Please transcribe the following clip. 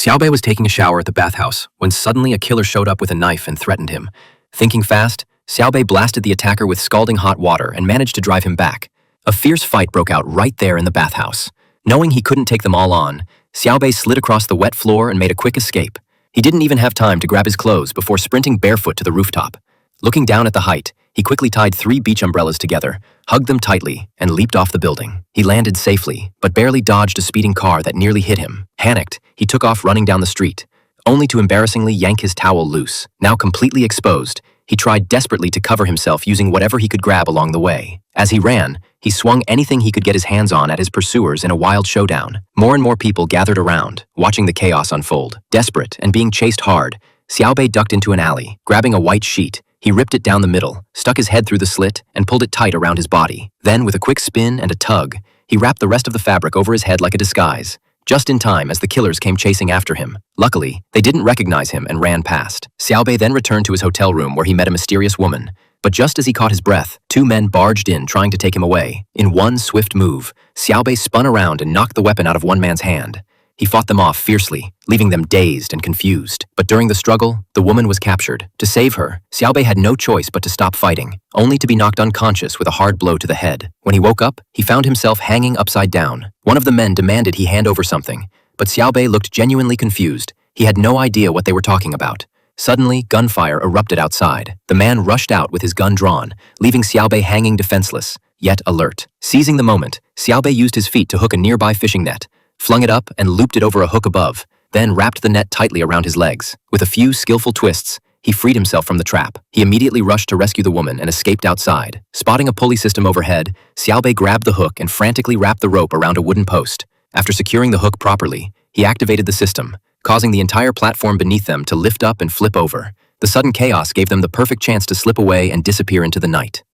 Xiaobei was taking a shower at the bathhouse when suddenly a killer showed up with a knife and threatened him. Thinking fast, Xiaobei blasted the attacker with scalding hot water and managed to drive him back. A fierce fight broke out right there in the bathhouse. Knowing he couldn't take them all on, Xiaobei slid across the wet floor and made a quick escape. He didn't even have time to grab his clothes before sprinting barefoot to the rooftop. Looking down at the height, he quickly tied 3 beach umbrellas together, hugged them tightly, and leaped off the building. He landed safely, but barely dodged a speeding car that nearly hit him. Panicked, he took off running down the street, only to embarrassingly yank his towel loose. Now completely exposed, he tried desperately to cover himself using whatever he could grab along the way. As he ran, he swung anything he could get his hands on at his pursuers in a wild showdown. More and more people gathered around, watching the chaos unfold. Desperate and being chased hard, Xiaobei ducked into an alley. Grabbing a white sheet, he ripped it down the middle, stuck his head through the slit, and pulled it tight around his body. Then, with a quick spin and a tug, he wrapped the rest of the fabric over his head like a disguise, just in time as the killers came chasing after him. Luckily, they didn't recognize him and ran past. Xiaobei then returned to his hotel room where he met a mysterious woman. But just as he caught his breath, 2 men barged in trying to take him away. In one swift move, Xiaobei spun around and knocked the weapon out of one man's hand. He fought them off fiercely, leaving them dazed and confused. But during the struggle, the woman was captured. To save her, Xiaobei had no choice but to stop fighting, only to be knocked unconscious with a hard blow to the head. When he woke up, he found himself hanging upside down. One of the men demanded he hand over something, but Xiaobei looked genuinely confused. He had no idea what they were talking about. Suddenly, gunfire erupted outside. The man rushed out with his gun drawn, leaving Xiaobei hanging defenseless, yet alert. Seizing the moment, Xiaobei used his feet to hook a nearby fishing net, flung it up and looped it over a hook above, then wrapped the net tightly around his legs. With a few skillful twists, he freed himself from the trap. He immediately rushed to rescue the woman and escaped outside. Spotting a pulley system overhead, Xiaobei grabbed the hook and frantically wrapped the rope around a wooden post. After securing the hook properly, he activated the system, causing the entire platform beneath them to lift up and flip over. The sudden chaos gave them the perfect chance to slip away and disappear into the night.